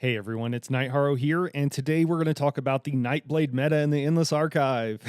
Hey everyone, it's Nightharo here, and today we're going to talk about the Nightblade meta in the Endless Archive.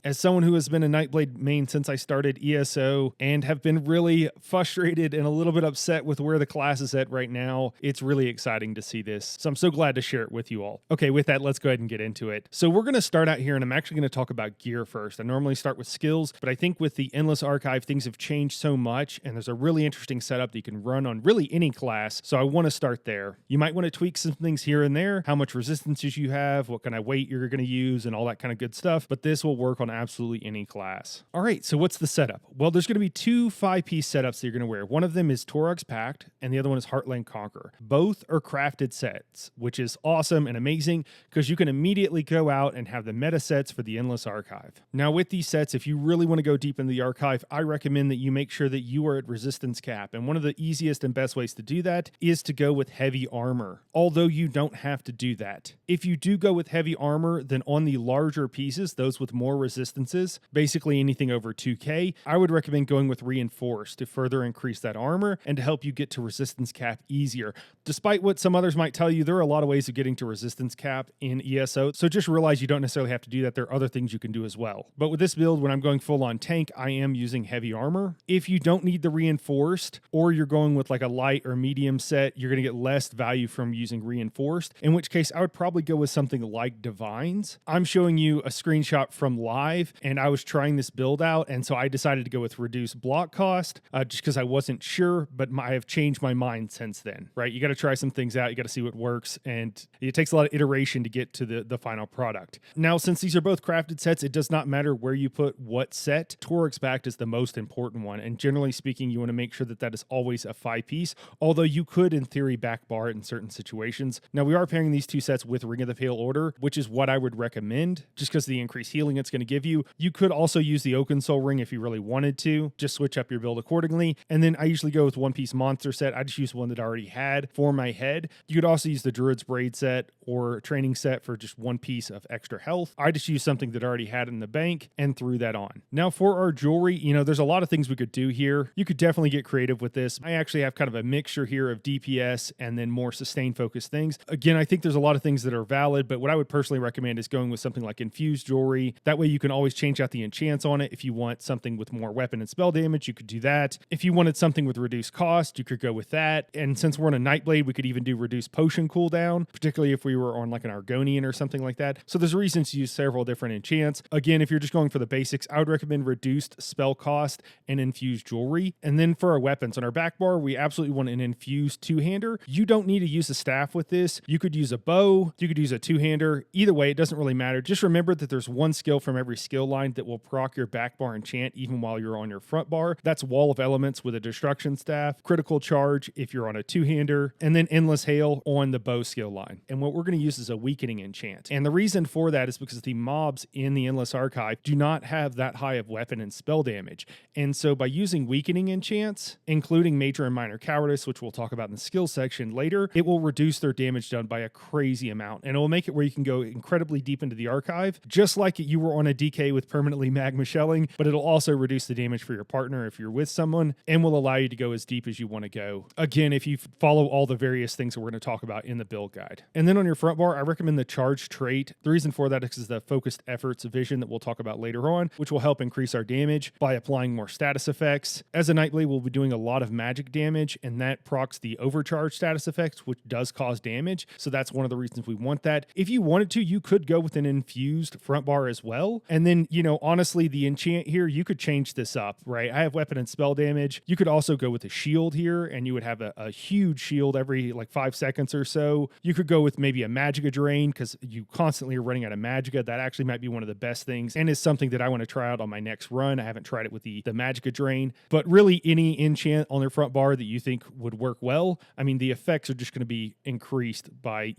As someone who has been a Nightblade main since I started ESO and have been really frustrated and a little bit upset with where the class is at right now, it's really exciting to see this. So I'm so glad to share it with you all. Okay, with that, let's go ahead and get into it. So we're going to start out here, and I'm actually going to talk about gear first. I normally start with skills, but I think with the Endless Archive, things have changed so much, and there's a really interesting setup that you can run on really any class, so I want to start there. You might want to tweak some things here and there, how much resistances you have, what kind of weight you're going to use, and all that kind of good stuff, but this will work on absolutely any class. All right, so what's the setup? Well, there's going to be two 5-piece setups that you're going to wear. One of them is Torag's Pact, and the other one is Heartland Conqueror. Both are crafted sets, which is awesome and amazing because you can immediately go out and have the meta sets for the Endless Archive. Now, with these sets, if you really want to go deep into the archive, I recommend that you make sure that you are at resistance cap, and one of the easiest and best ways to do that is to go with heavy armor, although you don't have to do that. If you do go with heavy armor, then on the larger pieces, those with more resistances, basically anything over 2k, I would recommend going with reinforced to further increase that armor and to help you get to resistance cap easier. Despite what some others might tell you, there are a lot of ways of getting to resistance cap in ESO, so just realize you don't necessarily have to do that. There are other things you can do as well. But with this build, when I'm going full on tank, I am using heavy armor. If you don't need the reinforced, or you're going with like a light or medium set, you're going to get less value from using reinforced, in which case I would probably go with something like Divines. I'm showing you a screenshot from live, and I was trying this build out, and so I decided to go with reduced block cost just because I wasn't sure, but I have changed my mind since then, right? You got to try some things out, you got to see what works, and it takes a lot of iteration to get to the final product. Now, since these are both crafted sets, it does not matter where you put what set. Torag's Pact is the most important one, and generally speaking, you want to make sure that that is always a 5-piece, although you could, in theory, backbar it in certain situations. Now, we are pairing these two sets with Ring of the Pale Order, which is what I would recommend, just because of the increased healing it's going to give you. You could also use the Oaken Soul Ring if you really wanted to, just switch up your build accordingly. And then I usually go with one-piece monster set. I just use one that I already had for my head. You could also use the Druid's Braid set or training set for just one piece of extra health. I just used something that I already had in the bank and threw that on. Now, for our jewelry, there's a lot of things we could do here. You could definitely get creative with this. I actually have kind of a mixture here of DPS and then more sustained focused things. Again, I think there's a lot of things that are valid, but what I would personally recommend is going with something like infused jewelry. That way you can always change out the enchants on it. If you want something with more weapon and spell damage, you could do that. If you wanted something with reduced cost, you could go with that. And since we're on a Nightblade, we could even do reduced potion cooldown, particularly if we were on like an Argonian or something like that. So there's reasons to use several different enchants. Again, if you're just going for the basics, I would recommend reduced spell cost and infused jewelry. And then for our weapons, on our back bar, we absolutely want an infused two-hander. You don't need to use a staff with this. You could use a bow, you could use a two-hander. Either way, it doesn't really matter. Just remember that there's one skill from every skill line that will proc your back bar enchant even while you're on your front bar. That's Wall of Elements with a destruction staff, critical charge if you're on a two-hander, and then endless hail on the bow skill line. And what we're going to use is a weakening enchant. And the reason for that is because the mobs in the Endless Archive do not have that high of weapon and spell damage. And so by using weakening enchants, including major and minor cowardice, which we'll talk about in the skill section later, it will reduce their damage done by a crazy amount. And it will make it where you can go incredibly deep into the archive, just like you were on a DK with permanently magma shelling, but it'll also reduce the damage for your partner if you're with someone and will allow you to go as deep as you want to go. Again, if you follow all the various things that we're going to talk about in the build guide. And then on your front bar, I recommend the charge trait. The reason for that is the focused efforts vision that we'll talk about later on, which will help increase our damage by applying more status effects. As a Nightblade, we'll be doing a lot of magic damage, and that procs the overcharge status effects, which does cause damage. So that's one of the reasons we want that. If you wanted to, you could go with an infused front bar as well. And then, honestly, the enchant here, you could change this up, right? I have weapon and spell damage. You could also go with a shield here, and you would have a huge shield every like 5 seconds or so. You could go with maybe a Magicka drain because you constantly are running out of Magicka. That actually might be one of the best things and is something that I want to try out on my next run. I haven't tried it with the Magicka drain, but really any enchant on their front bar that you think would work well. I mean, the effects are just going to be increased by,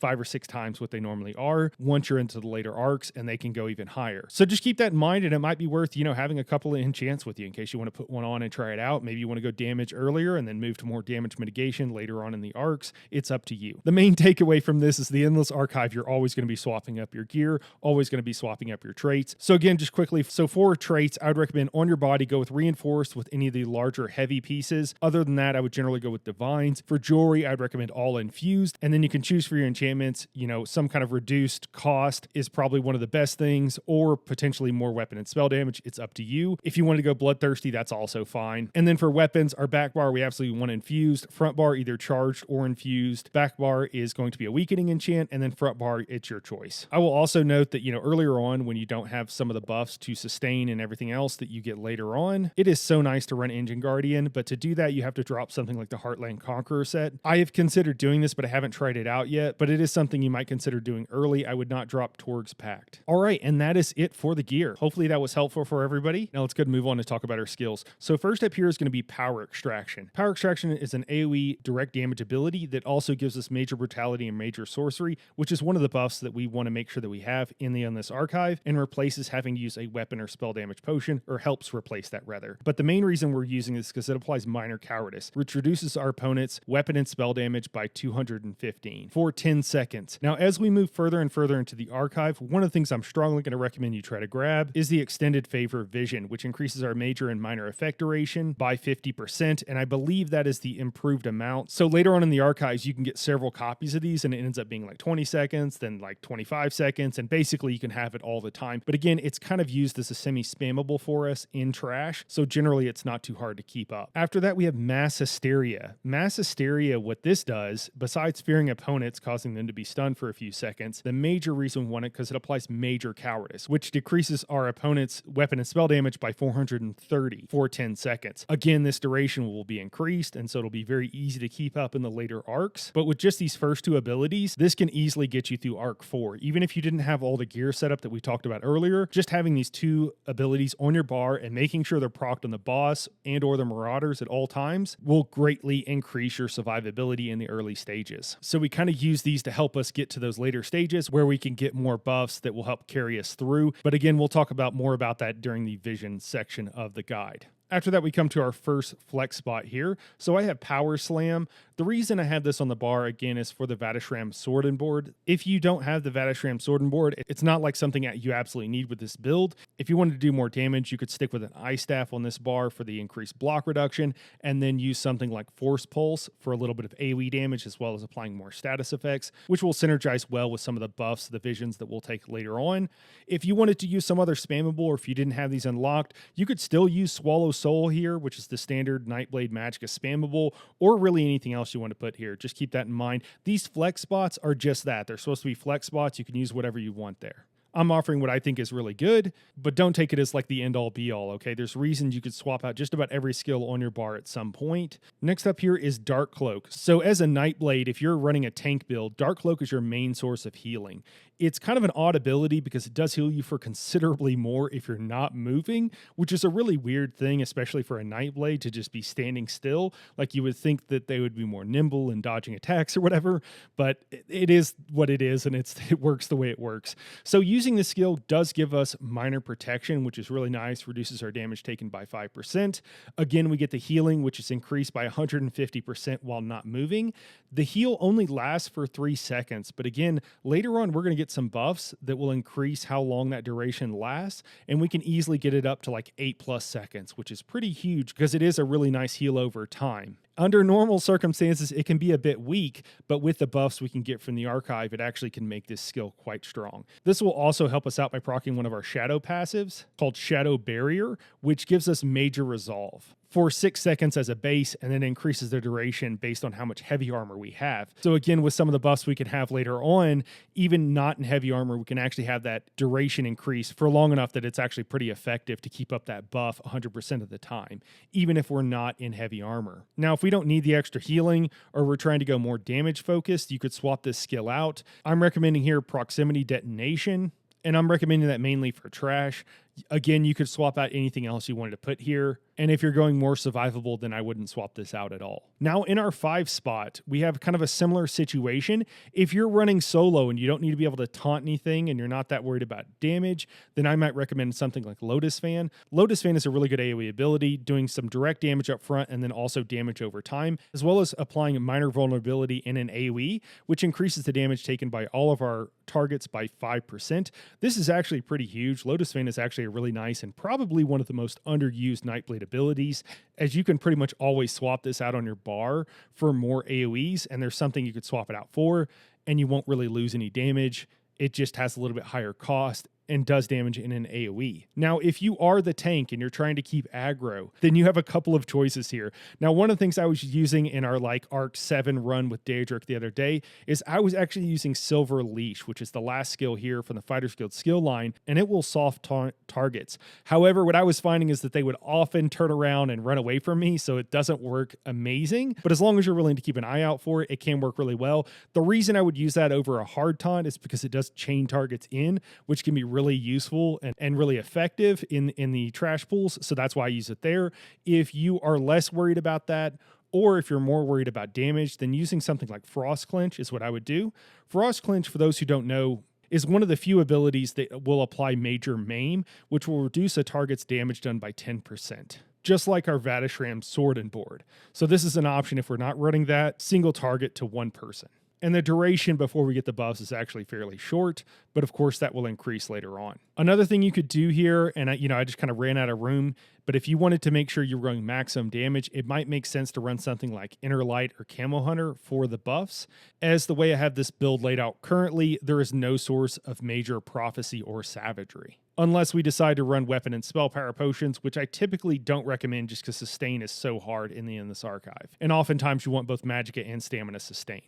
5 or 6 times what they normally are once you're into the later arcs, and they can go even higher. So just keep that in mind, and it might be worth, having a couple of enchants with you in case you want to put one on and try it out. Maybe you want to go damage earlier and then move to more damage mitigation later on in the arcs. It's up to you. The main takeaway from this is the Endless Archive, you're always going to be swapping up your gear, always going to be swapping up your traits. So again, just quickly, so for traits, I would recommend on your body, go with reinforced with any of the larger heavy pieces. Other than that, I would generally go with divines. For jewelry, I'd recommend all infused, and then you can choose for your enchantments, some kind of reduced cost is probably one of the best things, or potentially more weapon and spell damage. It's up to you. If you want to go bloodthirsty, that's also fine. And then for weapons, our back bar, we absolutely want infused. Front bar, either charged or infused. Back bar is going to be a weakening enchant, and then front bar, it's your choice. I will also note that, earlier on when you don't have some of the buffs to sustain and everything else that you get later on, it is so nice to run Engine Guardian, but to do that, you have to drop something like the Heartland Conqueror set. I have considered doing this, but I haven't tried it out yet, but it is something you might consider doing early. I would not drop Torg's Pact. All right, and that is it for the gear. Hopefully that was helpful for everybody. Now let's go and move on to talk about our skills. So first up here is going to be Power Extraction. Power Extraction is an AoE direct damage ability that also gives us Major Brutality and Major Sorcery, which is one of the buffs that we want to make sure that we have in the Endless Archive, and replaces having to use a weapon or spell damage potion, or helps replace that rather. But the main reason we're using this is because it applies Minor Cowardice, which reduces our opponent's weapon and spell damage by 215 for 10 seconds. Now, as we move further and further into the archive, one of the things I'm strongly going to recommend you try to grab is the Extended Favor Vision, which increases our major and minor effect duration by 50%, and I believe that is the improved amount. So later on in the archives, you can get several copies of these, and it ends up being like 20 seconds, then like 25 seconds, and basically you can have it all the time. But again, it's kind of used as a semi-spammable for us in trash, so generally it's not too hard to keep up. After that, we have Mass Hysteria. Mass Hysteria, what this does, besides fearing opponents, causing them to be stunned for a few seconds, the major reason we want it because it applies Major Cowardice, which decreases our opponent's weapon and spell damage by 430 for 10 seconds. Again, this duration will be increased, and so it'll be very easy to keep up in the later arcs. But with just these first two abilities, this can easily get you through Arc 4. Even if you didn't have all the gear set up that we talked about earlier, just having these two abilities on your bar and making sure they're procced on the boss and or the Marauders at all times will greatly increase your survivability in the early stages. So we kind of use these to help us get to those later stages where we can get more buffs that will help carry us through. But again, we'll talk about more about that during the vision section of the guide. After that, we come to our first flex spot here. So I have Power Slam. The reason I have this on the bar, again, is for the Vatishram Sword and Board. If you don't have the Vatishram Sword and Board, it's not like something that you absolutely need with this build. If you wanted to do more damage, you could stick with an Ice Staff on this bar for the increased block reduction, and then use something like Force Pulse for a little bit of AoE damage, as well as applying more status effects, which will synergize well with some of the buffs, the visions that we'll take later on. If you wanted to use some other spammable, or if you didn't have these unlocked, you could still use Swallow Soul here, which is the standard Nightblade Magicka spammable, or really anything else you want to put here. Just keep that in mind. These flex spots are just that. They're supposed to be flex spots. You can use whatever you want there. I'm offering what I think is really good, but don't take it as like the end-all be-all, okay? There's reasons you could swap out just about every skill on your bar at some point. Next up here is Dark Cloak. So as a Nightblade, if you're running a tank build, Dark Cloak is your main source of healing. It's kind of an odd ability because it does heal you for considerably more if you're not moving, which is a really weird thing, especially for a Nightblade to just be standing still. Like you would think that they would be more nimble in dodging attacks or whatever, but it is what it is, and it works the way it works. So using this skill does give us minor protection, which is really nice, reduces our damage taken by 5%. Again, we get the healing, which is increased by 150% while not moving. The heal only lasts for 3 seconds, but again, later on, we're going to get some buffs that will increase how long that duration lasts, and we can easily get it up to like 8+ seconds, which is pretty huge because it is a really nice heal over time. Under normal circumstances, it can be a bit weak, but with the buffs we can get from the archive, it actually can make this skill quite strong. This will also help us out by proccing one of our shadow passives called Shadow Barrier, which gives us Major Resolve for 6 seconds as a base, and then increases the duration based on how much heavy armor we have. So again, with some of the buffs we can have later on, even not in heavy armor, we can actually have that duration increase for long enough that it's actually pretty effective to keep up that buff 100% of the time, even if we're not in heavy armor. Now, if we don't need the extra healing, or we're trying to go more damage focused, you could swap this skill out. I'm recommending here Proximity Detonation, and I'm recommending that mainly for trash. Again, you could swap out anything else you wanted to put here. And if you're going more survivable, then I wouldn't swap this out at all. Now in our 5 spot, we have kind of a similar situation. If you're running solo and you don't need to be able to taunt anything and you're not that worried about damage, then I might recommend something like Lotus Fan. Lotus Fan is a really good AoE ability, doing some direct damage up front and then also damage over time, as well as applying a minor vulnerability in an AoE, which increases the damage taken by all of our targets by 5%. This is actually pretty huge. Lotus Fan is actually a really nice and probably one of the most underused Nightblade abilities, as you can pretty much always swap this out on your bar for more AoEs, and there's something you could swap it out for, and you won't really lose any damage. It just has a little bit higher cost and does damage in an AoE. Now, if you are the tank and you're trying to keep aggro, then you have a couple of choices here. Now, one of the things I was using in our Arc 7 run with Daedric the other day is I was actually using Silver Leash, which is the last skill here from the Fighters Guild skill line, and it will soft targets. However, what I was finding is that they would often turn around and run away from me, so it doesn't work amazing. But as long as you're willing to keep an eye out for it, it can work really well. The reason I would use that over a hard taunt is because it does chain targets in, which can be really useful and really effective in the trash pools. So that's why I use it there. If you are less worried about that, or if you're more worried about damage, then using something like Frost Clinch is what I would do. Frost Clinch, for those who don't know, is one of the few abilities that will apply major maim, which will reduce a target's damage done by 10%. Just like our Vatishram sword and board. So this is an option if we're not running that, single target to one person. And the duration before we get the buffs is actually fairly short, but of course that will increase later on. Another thing you could do here, and I just kind of ran out of room, but if you wanted to make sure you're running maximum damage, it might make sense to run something like Inner Light or Camo Hunter for the buffs. As the way I have this build laid out currently, there is no source of major prophecy or savagery. Unless we decide to run weapon and spell power potions, which I typically don't recommend just because sustain is so hard in the Endless Archive. And oftentimes you want both magicka and stamina sustain.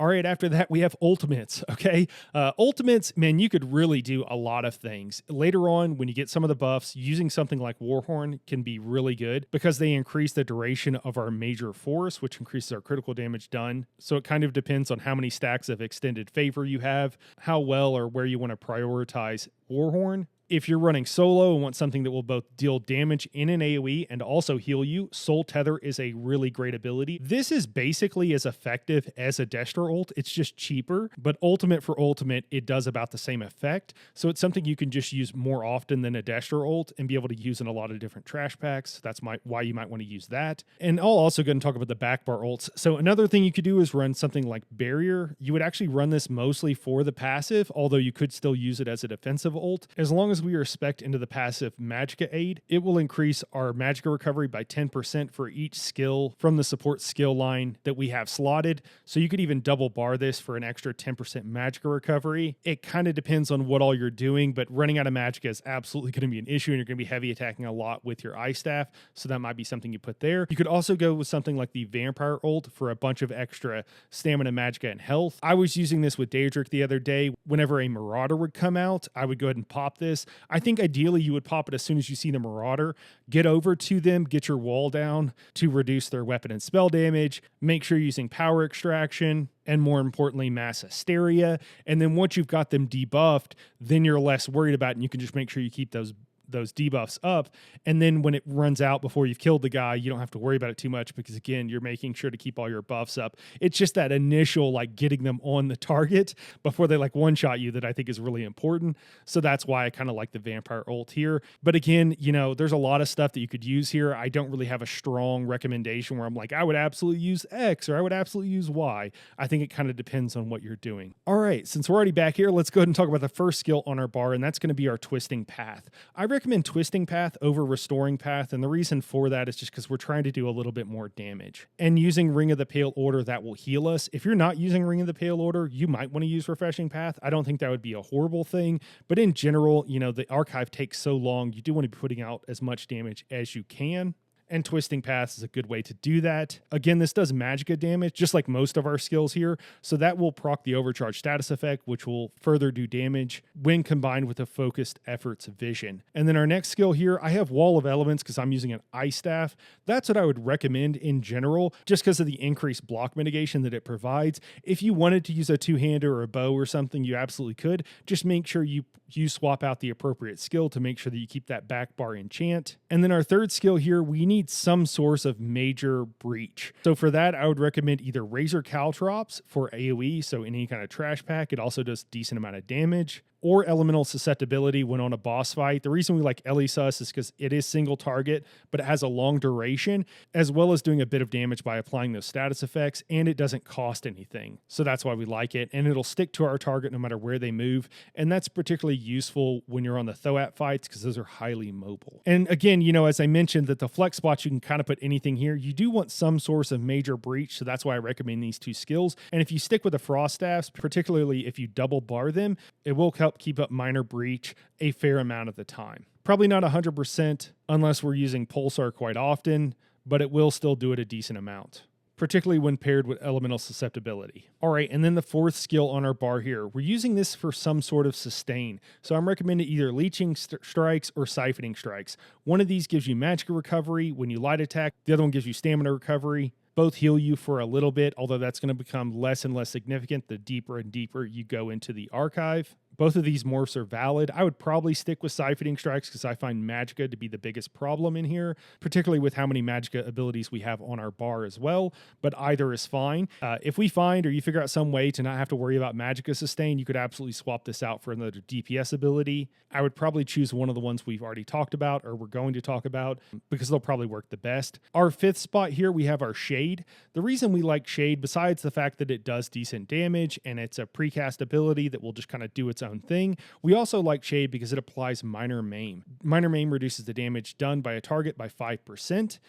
All right, after that, we have ultimates, okay? Ultimates, man, you could really do a lot of things. Later on, when you get some of the buffs, using something like Warhorn can be really good because they increase the duration of our major force, which increases our critical damage done. So it kind of depends on how many stacks of extended favor you have, how well or where you want to prioritize Warhorn. If you're running solo and want something that will both deal damage in an AoE and also heal you, Soul Tether is a really great ability. This is basically as effective as a Destro ult. It's just cheaper, but ultimate for ultimate, it does about the same effect. So it's something you can just use more often than a Destro ult and be able to use in a lot of different trash packs. That's why you might want to use that. And I'll also go and talk about the backbar ults. So another thing you could do is run something like Barrier. You would actually run this mostly for the passive, although you could still use it as a defensive ult. As long as we are spec'd into the passive magicka aid, it will increase our magicka recovery by 10% for each skill from the support skill line that we have slotted. So you could even double bar this for an extra 10% magicka recovery. It kind of depends on what all you're doing, but running out of magicka is absolutely going to be an issue, and you're going to be heavy attacking a lot with your ice staff. So that might be something you put there. You could also go with something like the vampire ult for a bunch of extra stamina, magicka, and health. I was using this with Daedric the other day. Whenever a marauder would come out, I would go ahead and pop this. I think ideally you would pop it as soon as you see the marauder, get over to them, get your wall down to reduce their weapon and spell damage, make sure you're using power extraction, and more importantly, mass hysteria. And then once you've got them debuffed, then you're less worried about it, and you can just make sure you keep those debuffs up. And then when it runs out before you've killed the guy, you don't have to worry about it too much because, again, you're making sure to keep all your buffs up. It's just that initial getting them on the target before they one-shot you that I think is really important. So that's why I kind of like the vampire ult here. But again, there's a lot of stuff that you could use here. I don't really have a strong recommendation where I'm like, I would absolutely use X or I would absolutely use Y. I think it kind of depends on what you're doing. All right, since we're already back here, let's go ahead and talk about the first skill on our bar, and that's going to be our Twisting Path. I recommend Twisting Path over Restoring Path, and the reason for that is just because we're trying to do a little bit more damage. And using Ring of the Pale Order, that will heal us. If you're not using Ring of the Pale Order, you might want to use Refreshing Path. I don't think that would be a horrible thing, but in general, the archive takes so long, you do want to be putting out as much damage as you can. And Twisting Paths is a good way to do that. Again, this does magicka damage, just like most of our skills here. So that will proc the overcharge status effect, which will further do damage when combined with a focused efforts vision. And then our next skill here, I have Wall of Elements because I'm using an ice staff. That's what I would recommend in general, just because of the increased block mitigation that it provides. If you wanted to use a two-hander or a bow or something, you absolutely could. Just make sure you swap out the appropriate skill to make sure that you keep that back bar enchant. And then our third skill here, we need some source of major breach. So for that, I would recommend either Razor Caltrops for AoE, so any kind of trash pack. It also does decent amount of damage. or elemental susceptibility when on a boss fight. The reason we like Elisus is because it is single target, but it has a long duration, as well as doing a bit of damage by applying those status effects, and it doesn't cost anything. So that's why we like it, and it'll stick to our target no matter where they move, and that's particularly useful when you're on the Thoat fights because those are highly mobile. And again, as I mentioned that the flex spots, you can kind of put anything here. You do want some source of major breach, so that's why I recommend these two skills. And if you stick with the Frost Staffs, particularly if you double bar them, it will help keep up minor breach a fair amount of the time. Probably not 100% unless we're using Pulsar quite often, but it will still do it a decent amount, particularly when paired with elemental susceptibility. All right, and then the fourth skill on our bar here, we're using this for some sort of sustain. So I'm recommending either leeching strikes or siphoning strikes. One of these gives you magic recovery when you light attack. The other one gives you stamina recovery. Both heal you for a little bit, although that's going to become less and less significant the deeper and deeper you go into the archive. Both of these morphs are valid. I would probably stick with Siphoning Strikes because I find Magicka to be the biggest problem in here, particularly with how many Magicka abilities we have on our bar as well, but either is fine. If we find or you figure out some way to not have to worry about Magicka sustain, you could absolutely swap this out for another DPS ability. I would probably choose one of the ones we've already talked about or we're going to talk about because they'll probably work the best. Our fifth spot here, we have our Shade. The reason we like Shade, besides the fact that it does decent damage and it's a precast ability that will just kind of do its own thing, we also like Shade because it applies Minor Maim. Minor Maim reduces the damage done by a target by 5%,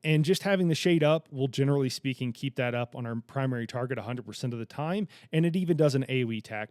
and just having the Shade up will, generally speaking, keep that up on our primary target 100% of the time, and it even does an AoE attack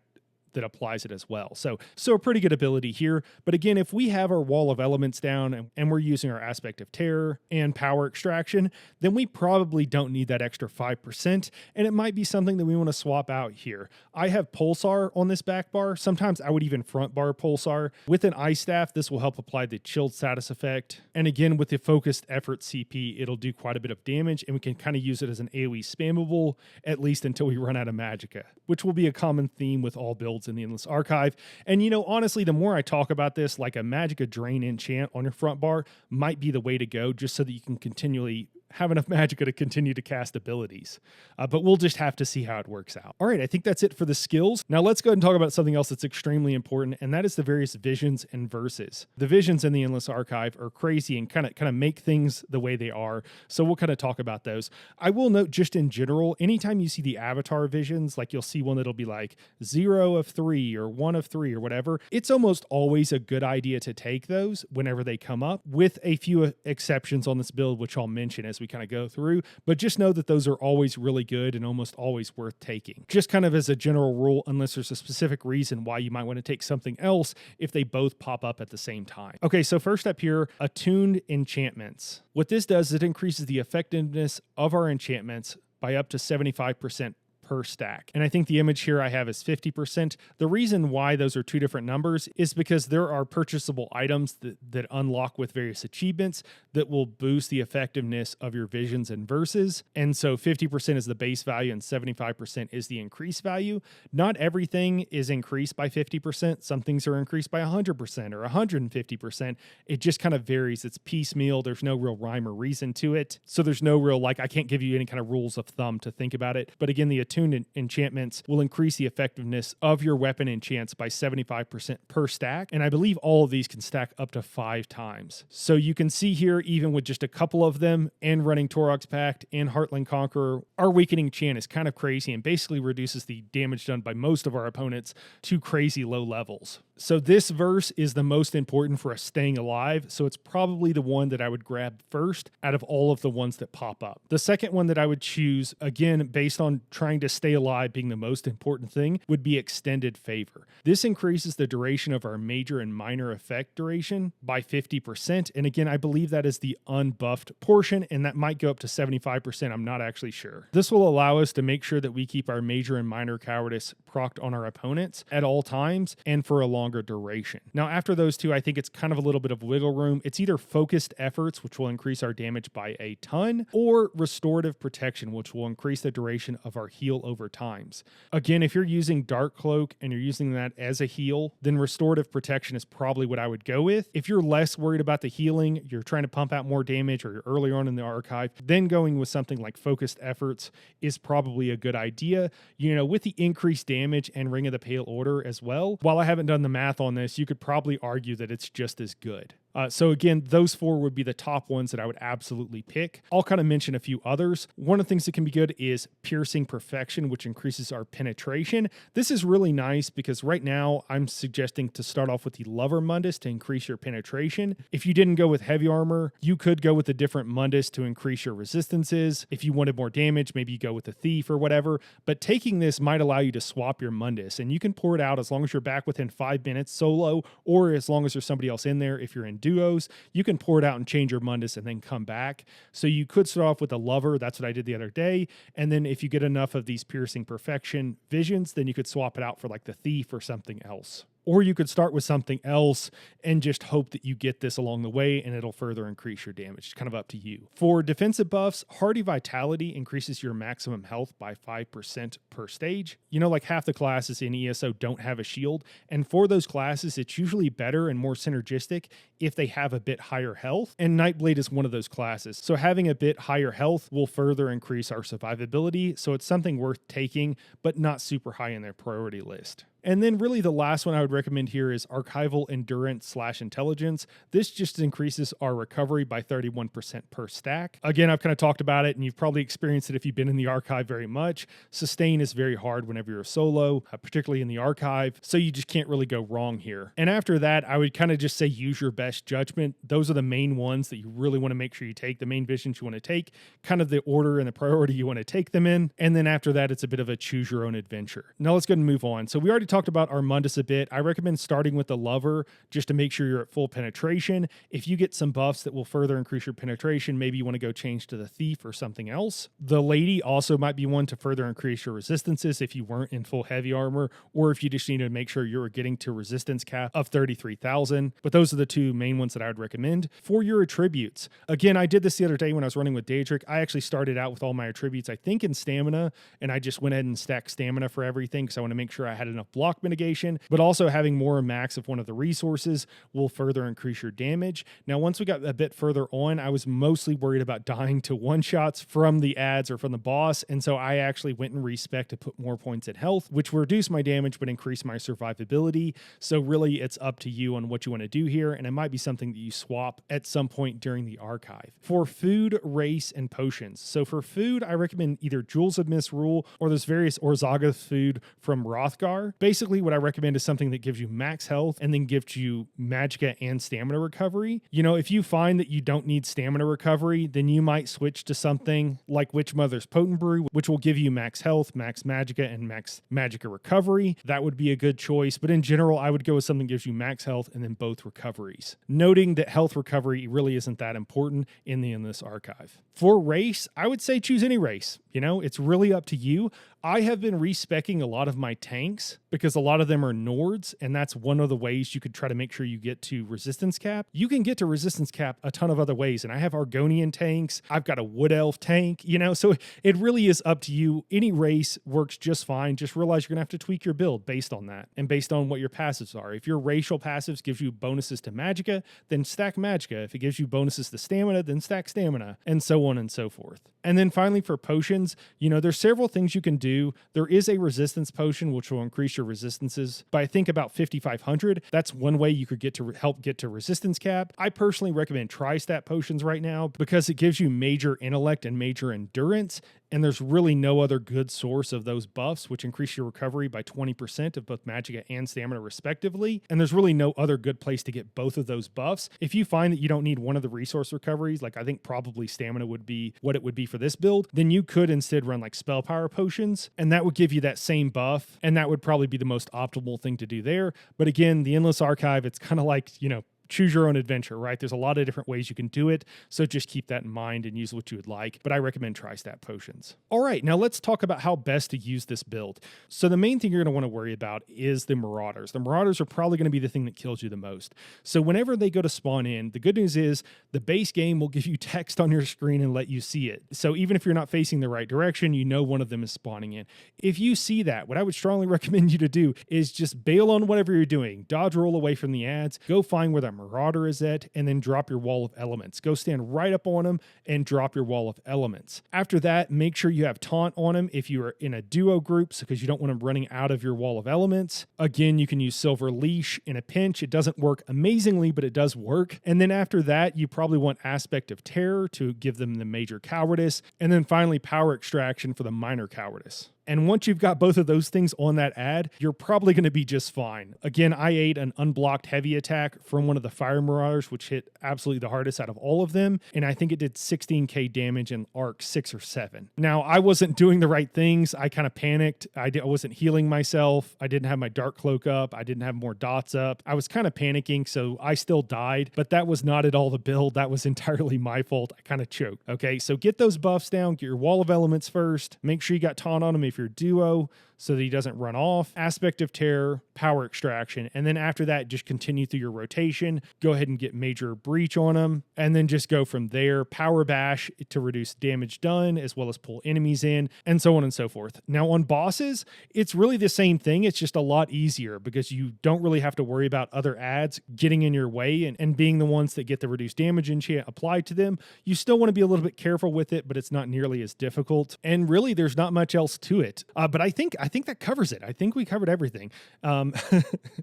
that applies it as well. So a pretty good ability here. But again, if we have our wall of elements down and we're using our aspect of terror and power extraction, then we probably don't need that extra 5%. And it might be something that we want to swap out here. I have Pulsar on this back bar. Sometimes I would even front bar Pulsar. With an Ice Staff, this will help apply the chilled status effect. And again, with the focused effort CP, it'll do quite a bit of damage, and we can kind of use it as an AoE spammable, at least until we run out of Magicka, which will be a common theme with all builds in the Endless Archive. And honestly, the more I talk about this, like a Magicka Drain enchant on your front bar might be the way to go, just so that you can continually have enough Magicka to continue to cast abilities. But we'll just have to see how it works out. All right, I think that's it for the skills. Now let's go ahead and talk about something else that's extremely important, and that is the various visions and verses. The visions in the Endless Archive are crazy and kind of make things the way they are. So we'll kind of talk about those. I will note just in general, anytime you see the avatar visions, like you'll see one that'll be like 0 of 3 or 1 of 3 or whatever, it's almost always a good idea to take those whenever they come up, with a few exceptions on this build, which I'll mention as we kind of go through, but just know that those are always really good and almost always worth taking. Just kind of as a general rule, unless there's a specific reason why you might want to take something else if they both pop up at the same time. Okay, so first up here, attuned enchantments. What this does is it increases the effectiveness of our enchantments by up to 75% per stack. And I think the image here I have is 50%. The reason why those are two different numbers is because there are purchasable items that unlock with various achievements that will boost the effectiveness of your visions and verses. And so 50% is the base value and 75% is the increased value. Not everything is increased by 50%. Some things are increased by 100% or 150%. It just kind of varies. It's piecemeal. There's no real rhyme or reason to it. So there's no real, I can't give you any kind of rules of thumb to think about it. But again, the attuned enchantments will increase the effectiveness of your weapon enchants by 75% per stack, and I believe all of these can stack up to 5 times. So you can see here, even with just a couple of them and running Torok's Pact and Heartland Conqueror, our weakening chant is kind of crazy and basically reduces the damage done by most of our opponents to crazy low levels. So this verse is the most important for us staying alive, so it's probably the one that I would grab first out of all of the ones that pop up. The second one that I would choose, again, based on trying to stay alive being the most important thing, would be Extended Favor. This increases the duration of our major and minor effect duration by 50%, and again, I believe that is the unbuffed portion, and that might go up to 75%, I'm not actually sure. This will allow us to make sure that we keep our major and minor cowardice procced on our opponents at all times and for a longer duration. Now, after those two, I think it's kind of a little bit of wiggle room. It's either Focused Efforts, which will increase our damage by a ton, or Restorative Protection, which will increase the duration of our heal over times. Again, if you're using Dark Cloak and you're using that as a heal, then Restorative Protection is probably what I would go with. If you're less worried about the healing, you're trying to pump out more damage, or you're earlier on in the archive, then going with something like Focused Efforts is probably a good idea. With the increased damage damage and Ring of the Pale Order as well. While I haven't done the math on this, you could probably argue that it's just as good. So again, those 4 would be the top ones that I would absolutely pick. I'll kind of mention a few others. One of the things that can be good is Piercing Perfection, which increases our penetration. This is really nice because right now I'm suggesting to start off with the Lover Mundus to increase your penetration. If you didn't go with heavy armor, you could go with a different Mundus to increase your resistances. If you wanted more damage, maybe you go with the Thief or whatever. But taking this might allow you to swap your Mundus, and you can pour it out as long as you're back within 5 minutes solo, or as long as there's somebody else in there. If you're in duos, you can pour it out and change your Mundus and then come back. So you could start off with a Lover. That's what I did the other day. And then if you get enough of these Piercing Perfection visions, then you could swap it out for like the Thief or something else. Or you could start with something else and just hope that you get this along the way and it'll further increase your damage. It's kind of up to you. For defensive buffs, Hardy Vitality increases your maximum health by 5% per stage. You know, like half the classes in ESO don't have a shield. And for those classes, it's usually better and more synergistic if they have a bit higher health. And Nightblade is one of those classes. So having a bit higher health will further increase our survivability. So it's something worth taking, but not super high in their priority list. And then really the last one I would recommend here is Archival Endurance/Intelligence. This just increases our recovery by 31% per stack. Again, I've kind of talked about it and you've probably experienced it if you've been in the archive very much. Sustain is very hard whenever you're solo, particularly in the archive. So you just can't really go wrong here. And after that, I would kind of just say use your best judgment. Those are the main ones that you really want to make sure you take, the main visions you want to take, kind of the order and the priority you want to take them in. And then after that, it's a bit of a choose your own adventure. Now let's go ahead and move on. So we already talked about our Mundus a bit. I recommend starting with the Lover just to make sure you're at full penetration. If you get some buffs that will further increase your penetration, maybe you want to go change to the Thief or something else. The Lady also might be one to further increase your resistances if you weren't in full heavy armor, or if you just need to make sure you're getting to resistance cap of 33,000. But those are the 2 main ones that I would recommend. For your attributes, again, I did this the other day when I was running with Daedric. I actually started out with all my attributes, I think in stamina, and I just went ahead and stacked stamina for everything because I want to make sure I had enough block mitigation, but also having more max of one of the resources will further increase your damage. Now, once we got a bit further on, I was mostly worried about dying to one-shots from the ads or from the boss, and so I actually went and respec to put more points in health, which will reduce my damage but increase my survivability. So really, it's up to you on what you want to do here, and it might be something that you swap at some point during the archive. For food, race, and potions. So for food, I recommend either Jewels of Misrule or there's various Orzaga food from Hrothgar. Basically, what I recommend is something that gives you max health and then gives you magicka and stamina recovery. You know, if you find that you don't need stamina recovery, then you might switch to something like Witch Mother's Potent Brew, which will give you max health, max magicka, and max magicka recovery. That would be a good choice, but in general, I would go with something that gives you max health and then both recoveries. Noting that health recovery really isn't that important in this archive. For race, I would say choose any race. You know, it's really up to you. I have been respecking a lot of my tanks because a lot of them are Nords, and that's one of the ways you could try to make sure you get to resistance cap. You can get to resistance cap a ton of other ways, and I have Argonian tanks. I've got a Wood Elf tank, you know, so it really is up to you. Any race works just fine. Just realize you're going to have to tweak your build based on that and based on what your passives are. If your racial passives gives you bonuses to magicka, then stack magicka. If it gives you bonuses to stamina, then stack stamina, and so on and so forth. And then finally for potions, you know, there's several things you can do. There is a resistance potion, which will increase your resistances by I think about 5,500. That's one way you could get to help get to resistance cap. I personally recommend tri-stat potions right now because it gives you major intellect and major endurance. And there's really no other good source of those buffs, which increase your recovery by 20% of both magicka and stamina respectively. And there's really no other good place to get both of those buffs. If you find that you don't need one of the resource recoveries, like I think probably stamina would be what it would be for this build, then you could instead run like spell power potions, and that would give you that same buff. And that would probably be the most optimal thing to do there. But again, the Endless Archive, it's kind of like, you know, choose your own adventure, right? There's a lot of different ways you can do it, so just keep that in mind and use what you would like, but I recommend tri-stat potions. All right, now let's talk about how best to use this build. So the main thing you're going to want to worry about is the Marauders. The Marauders are probably going to be the thing that kills you the most. So whenever they go to spawn in, the good news is the base game will give you text on your screen and let you see it. So even if you're not facing the right direction, you know one of them is spawning in. If you see that, what I would strongly recommend you to do is just bail on whatever you're doing. Dodge roll away from the ads, go find where the Marauder is at, and then drop your Wall of Elements. Go stand right up on them and drop your Wall of Elements. After that, make sure you have Taunt on them if you are in a duo group, because you don't want them running out of your Wall of Elements. Again, you can use Silver Leash in a pinch. It doesn't work amazingly, but it does work. And then after that, you probably want Aspect of Terror to give them the major cowardice. And then finally, Power Extraction for the minor cowardice. And once you've got both of those things on that ad, you're probably going to be just fine. Again, I ate an unblocked heavy attack from one of the Fire Marauders, which hit absolutely the hardest out of all of them. And I think it did 16k damage in arc 6 or 7. Now, I wasn't doing the right things. I kind of panicked. I wasn't healing myself. I didn't have my Dark Cloak up. I didn't have more dots up. I was kind of panicking, so I still died. But that was not at all the build. That was entirely my fault. I kind of choked. Okay, so get those buffs down. Get your Wall of Elements first. Make sure you got Taunt on him if you're duo, so that he doesn't run off. Aspect of Terror, Power Extraction, and then after that, just continue through your rotation. Go ahead and get Major Breach on him, and then just go from there. Power Bash to reduce damage done, as well as pull enemies in, and so on and so forth. Now on bosses, it's really the same thing. It's just a lot easier because you don't really have to worry about other ads getting in your way and being the ones that get the reduced damage enchant applied to them. You still want to be a little bit careful with it, but it's not nearly as difficult. And really, there's not much else to it. But I think that covers it. I think we covered everything.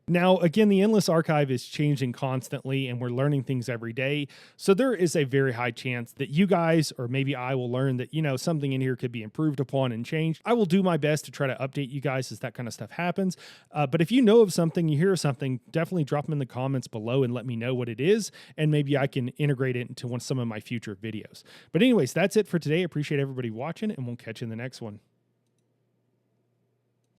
Now, again, the Endless Archive is changing constantly, and we're learning things every day. So there is a very high chance that you guys, or maybe I, will learn that, something in here could be improved upon and changed. I will do my best to try to update you guys as that kind of stuff happens. But if you know of something, you hear of something, definitely drop them in the comments below and let me know what it is, and maybe I can integrate it into some of my future videos. But anyways, that's it for today. I appreciate everybody watching, and we'll catch you in the next one.